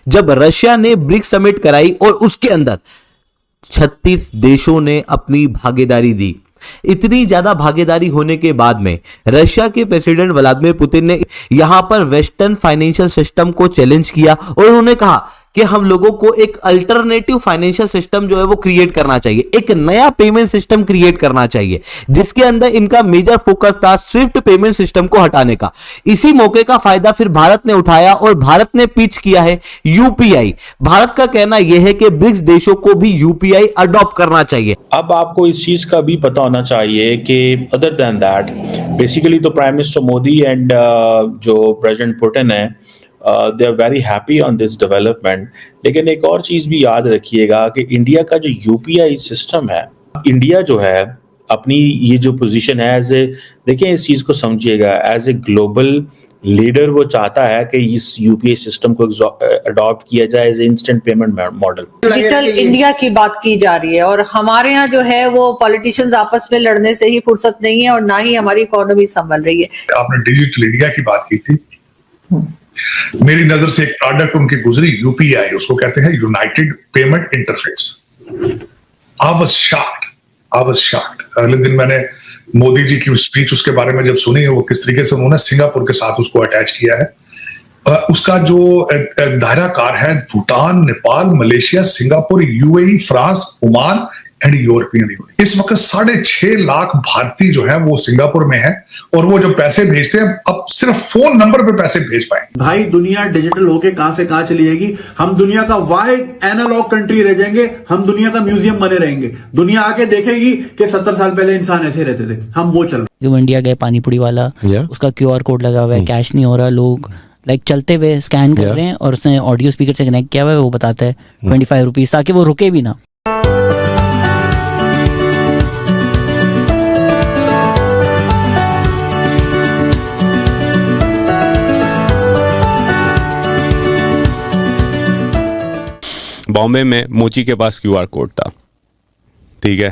जब रशिया ने BRICS summit कराई और उसके अंदर 36 देशों ने अपनी भागीदारी दी। इतनी ज्यादा भागीदारी होने के बाद में रशिया के प्रेसिडेंट व्लादिमीर पुतिन ने यहां पर वेस्टर्न फाइनेंशियल सिस्टम को चैलेंज किया और उन्होंने कहा कि हम लोगों को एक अल्टरनेटिव फाइनेंशियल सिस्टम जो है वो क्रिएट करना चाहिए, एक नया पेमेंट सिस्टम क्रिएट करना चाहिए, जिसके अंदर इनका मेजर फोकस था स्विफ्ट पेमेंट सिस्टम को हटाने का। इसी मौके का फायदा फिर भारत ने उठाया और भारत ने पिच किया है यूपीआई। भारत का कहना यह है कि ब्रिक्स देशों को भी यूपीआई अडॉप्ट करना चाहिए। अब आपको इस चीज का भी पता होना चाहिए कि अदर देन दैट बेसिकली तो प्राइम मिनिस्टर मोदी एंड जो प्रेसिडेंट पुतिन है they are very happy on this development. लेकिन एक और चीज भी याद रखिएगा कि इंडिया का जो यूपीआई सिस्टम है, इंडिया जो है अपनी ये जो पोजीशन है एज ए, देखिए इस चीज को समझिएगा, एज ए ग्लोबल लीडर वो चाहता है कि इस यूपीआई सिस्टम को अडॉप्ट किया जाए as instant payment model. Digital India की बात की जा रही है और हमारे यहाँ जो है वो पॉलिटिशियंस आपस में लड़ने से ही फुर्सत नहीं है और ना ही हमारी इकोनॉमी संभल रही है। आपने डिजिटल इंडिया की बात की थी, मेरी नजर से एक प्रोडक्ट उनकी गुजरी यूपीआई, उसको कहते हैं United payment interface. I was shocked. अगले दिन मैंने मोदी जी की स्पीच उसके बारे में जब सुनी है, वो किस तरीके से उन्होंने सिंगापुर के साथ उसको अटैच किया है। उसका जो दायराकार है Bhutan, Nepal, Malaysia, Singapore, UAE, France, Oman and European union. इस वक्त 6.5 लाख भारतीय जो है वो सिंगापुर में है और वो जब पैसे भेजते हैं अब सिर्फ फोन नंबर पे पैसे भेज पाए। भाई दुनिया डिजिटल होके कहां से कहां चली जाएगी। हम दुनिया का वाइड एनालॉग कंट्री रह जाएंगे, हम दुनिया का म्यूजियम बने रहेंगे। दुनिया आके देखेगी कि 70 साल पहले इंसान ऐसे रहते थे, हम वो चल रहे। जो इंडिया गए पानीपुरी वाला, उसका क्यूआर कोड लगा हुआ है, कैश नहीं हो रहा, लोग लाइक चलते हुए स्कैन कर रहे हैं और उसने ऑडियो स्पीकर से कनेक्ट किया हुआ है, वो बताता है 25 रुपीज, ताकि वो रुके भी ना। बॉम्बे में मोची के पास क्यूआर कोड था, ठीक है,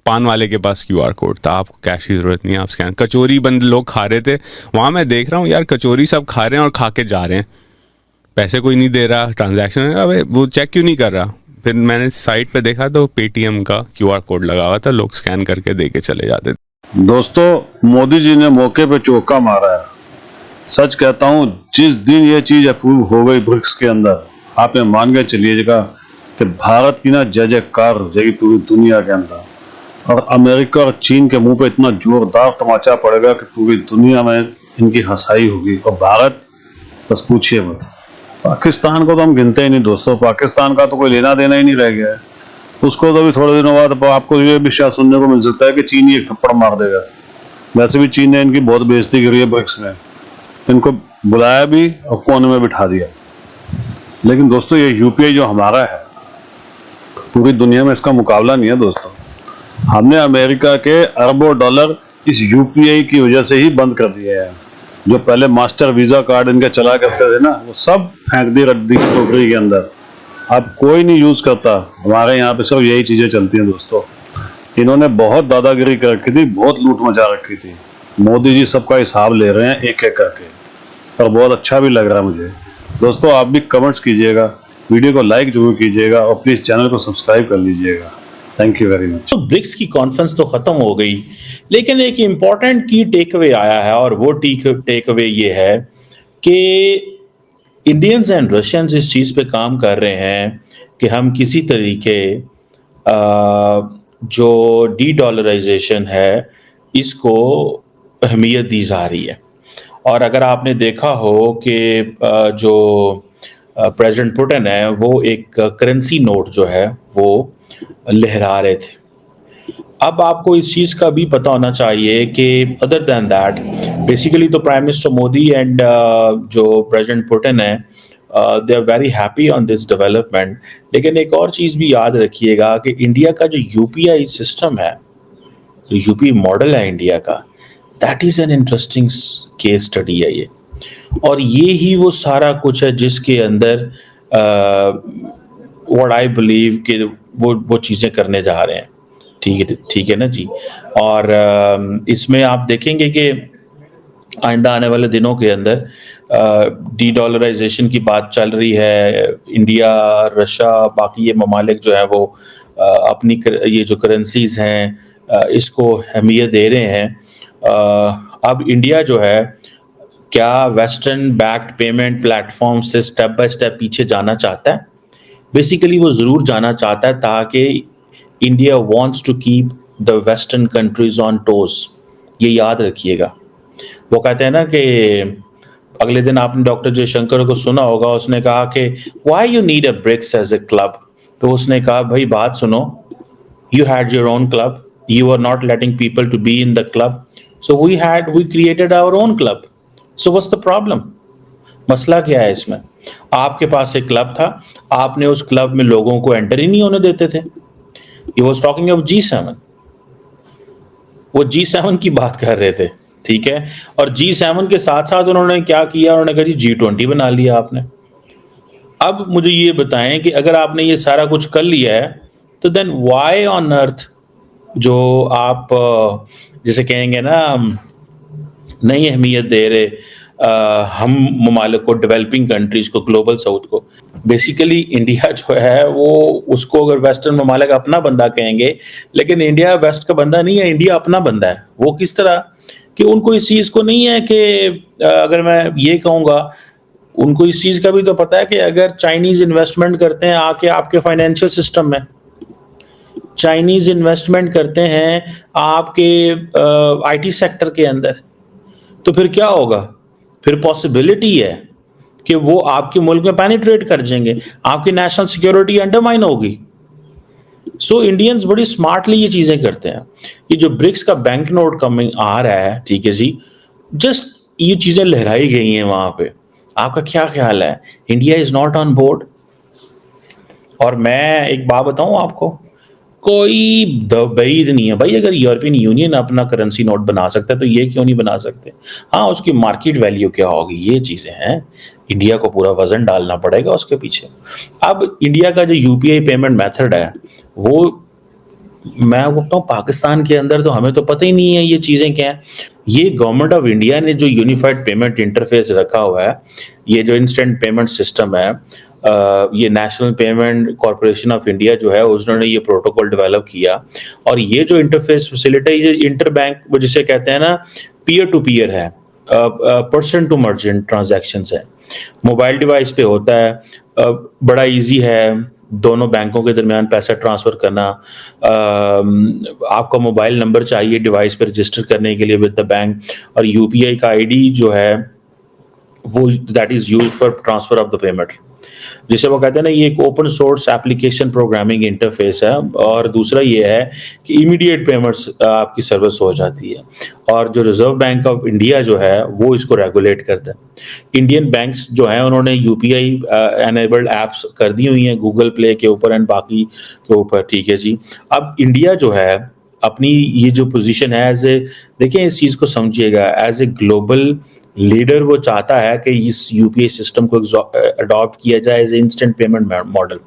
पान वाले के पास क्यूआर कोड था, आपको कैश की जरूरत नहीं है, आप स्कैन। कचौरी बंद लोग खा रहे थे वहाँ, मैं देख रहा हूँ यार कचौरी सब खा रहे हैं और खा के जा रहे हैं, पैसे कोई नहीं दे रहा, ट्रांजैक्शन अबे वो चेक क्यों नहीं कर रहा। फिर मैंने साइट पे देखा तो पेटीएम का क्यूआर कोड लगा हुआ था, लोग स्कैन करके दे के चले जाते थे। दोस्तों, मोदी जी ने मौके पे चौका मारा है। सच कहता हूँ, जिस दिन ये चीज अप्रूव हो गई ब्रिक्स के अंदर, आप ये मान के चलिएगा कि भारत की ना जय जयकार हो जाएगी पूरी दुनिया के अंदर, और अमेरिका और चीन के मुंह पे इतना जोरदार तमाचा पड़ेगा कि पूरी दुनिया में इनकी हंसाई होगी। और भारत बस पूछिए मत, पाकिस्तान को तो हम गिनते ही नहीं दोस्तों, पाकिस्तान का तो कोई लेना देना ही नहीं रह गया है। उसको तो भी थोड़े दिनों बाद आपको ये भी शायद सुनने को मिल सकता है कि चीन ही एक थप्पड़ मार देगा। वैसे भी चीन ने इनकी बहुत बेइज्जती करी है ब्रिक्स में, इनको बुलाया भी और कोने में बिठा दिया। लेकिन दोस्तों, ये यूपीआई जो हमारा है, पूरी दुनिया में इसका मुकाबला नहीं है दोस्तों। हमने अमेरिका के अरबों डॉलर इस यूपीआई की वजह से ही बंद कर दिए हैं। जो पहले मास्टर वीजा कार्ड इनके चला करते थे ना, वो सब फेंक दी रख दी टोकरी के अंदर, अब कोई नहीं यूज करता। हमारे यहाँ पे सिर्फ यही चीजें चलती हैं दोस्तों। इन्होंने बहुत दादागिरी कर रखी थी, बहुत लूट मचा रखी थी। मोदी जी सबका हिसाब ले रहे हैं एक एक करके, और बहुत अच्छा भी लग रहा है मुझे। दोस्तों, आप भी कमेंट्स कीजिएगा, वीडियो को लाइक जरूर कीजिएगा और प्लीज चैनल को सब्सक्राइब कर लीजिएगा। Thank you very much. तो ब्रिक्स की कॉन्फ्रेंस तो खत्म हो गई, लेकिन एक इंपॉर्टेंट की टेक अवे आया है, और वो टेक अवे ये है कि इंडियंस एंड रशियंस इस चीज पे काम कर रहे हैं कि हम किसी तरीके जो डी डॉलराइजेशन है इसको अहमियत दी जा रही है। और अगर आपने देखा हो कि जो प्रेसिडेंट पुतिन है वो एक करेंसी नोट जो है वो लहरा रहे थे। अब आपको इस चीज़ का भी पता होना चाहिए कि अदर देन दैट बेसिकली तो प्राइम मिनिस्टर मोदी एंड जो प्रेसिडेंट पुतिन है they are very happy on this development. लेकिन एक और चीज़ भी याद रखिएगा कि इंडिया का जो यूपीआई सिस्टम है, जो यूपी मॉडल है इंडिया का, that is an interesting case study है ये। और ये ही वो सारा कुछ है जिसके अंदर व्हाट आई बिलीव कि वो चीज़ें करने जा रहे हैं। ठीक है ना जी। और इसमें आप देखेंगे कि आइंदा आने वाले दिनों के अंदर डी डॉलराइजेशन की बात चल रही है, इंडिया, रशिया, बाकी ये ममालिक जो है वो ये जो करेंसीज हैं इसको अहमियत दे रहे हैं। अब इंडिया जो है क्या वेस्टर्न बैक्ड पेमेंट प्लेटफॉर्म से स्टेप बाय स्टेप पीछे जाना चाहता है? बेसिकली वो ज़रूर जाना चाहता है, ताकि India wants to keep the western countries on toes. ये याद रखिएगा। वो कहते हैं ना कि अगले दिन आपने डॉक्टर जयशंकर को सुना होगा, उसने कहा कि why you need a BRICS as a club. तो उसने कहा भाई बात सुनो, you had your own club, you are not letting people to be in the club, so we created our own club, so what's the problem? मसला क्या है इसमें? आपके पास एक क्लब था, आपने उस क्लब में लोगों को एंटर ही नहीं होने देते थे। He was talking of G7, वो G7 की बात कर रहे थे, ठीक है। और G7 के साथ साथ उन्होंने क्या किया, उन्होंने कहा जी G20 बना लिया आपने। अब मुझे ये बताएं कि अगर आपने ये सारा कुछ कर लिया है तो देन व्हाई ऑन अर्थ जो आप जिसे कहेंगे ना नहीं अहमियत दे रहे हम ममालिक को, डेवलपिंग कंट्रीज को, ग्लोबल साउथ को। बेसिकली इंडिया जो है वो उसको अगर वेस्टर्न ममालिक अपना बंदा कहेंगे, लेकिन इंडिया वेस्ट का बंदा नहीं है, इंडिया अपना बंदा है। वो किस तरह कि उनको इस चीज़ को नहीं है कि अगर मैं ये कहूँगा, उनको इस चीज़ का भी तो पता है कि अगर चाइनीज़ इन्वेस्टमेंट करते हैं आके आपके फाइनेंशियल सिस्टम में, चाइनीज़ इन्वेस्टमेंट करते हैं आपके IT सेक्टर के अंदर, तो फिर क्या होगा? फिर पॉसिबिलिटी है कि वो आपके मुल्क में पेनिट्रेट कर जाएंगे, आपकी नेशनल सिक्योरिटी अंडरमाइन होगी। सो इंडियंस बड़ी स्मार्टली ये चीज़ें करते हैं। ये जो ब्रिक्स का बैंक नोट कमिंग आ रहा है, ठीक है जी, जस्ट ये चीज़ें लहराई गई हैं वहाँ पे। आपका क्या ख्याल है? India is not on board. और मैं एक बात बताऊँ आपको, कोई दबईद नहीं है भाई। अगर यूरोपियन यूनियन अपना करेंसी नोट बना सकता है तो ये क्यों नहीं बना सकते? हाँ, उसकी मार्केट वैल्यू क्या होगी, ये चीज़ें हैं। इंडिया को पूरा वजन डालना पड़ेगा उसके पीछे। अब इंडिया का जो UPI पेमेंट मेथड है वो, मैं बोलता हूँ पाकिस्तान के अंदर तो हमें तो पता ही नहीं है ये चीज़ें क्या हैं। ये गवर्नमेंट ऑफ इंडिया ने जो यूनिफाइड पेमेंट इंटरफेस रखा हुआ है, ये जो इंस्टेंट पेमेंट सिस्टम है, ये national payment corporation of India जो है उन्होंने ये प्रोटोकॉल डेवलप किया। और ये जो इंटरफेस फैसिलिटी, ये इंटर बैंक वो जिसे कहते हैं ना, पीयर टू पीयर है, पर्सन टू मर्चेंट ट्रांजैक्शंस है, मोबाइल डिवाइस पे होता है, बड़ा इजी है दोनों बैंकों के दरमियान पैसा ट्रांसफ़र करना। आपका मोबाइल नंबर चाहिए डिवाइस पर रजिस्टर करने के लिए विद द बैंक, और UPI का ID जो है वो that is used for transfer of the payment, जिसे वो कहते हैं ना, ये एक open source application programming interface है। और दूसरा ये है कि इमीडिएट पेमेंट्स आपकी सर्विस हो जाती है। और जो रिजर्व बैंक ऑफ इंडिया जो है वो इसको रेगुलेट करता है। इंडियन बैंक्स जो हैं उन्होंने UPI एनेबल्ड ऐप्स कर दी हुई हैं गूगल प्ले के ऊपर एंड बाकी के ऊपर, ठीक है जी। अब इंडिया जो है अपनी ये जो पोजीशन है एज ए, देखिए इस चीज़ को समझिएगा, एज ए ग्लोबल लीडर वो चाहता है कि इस UPI सिस्टम को अडॉप्ट किया जाए as a instant payment model.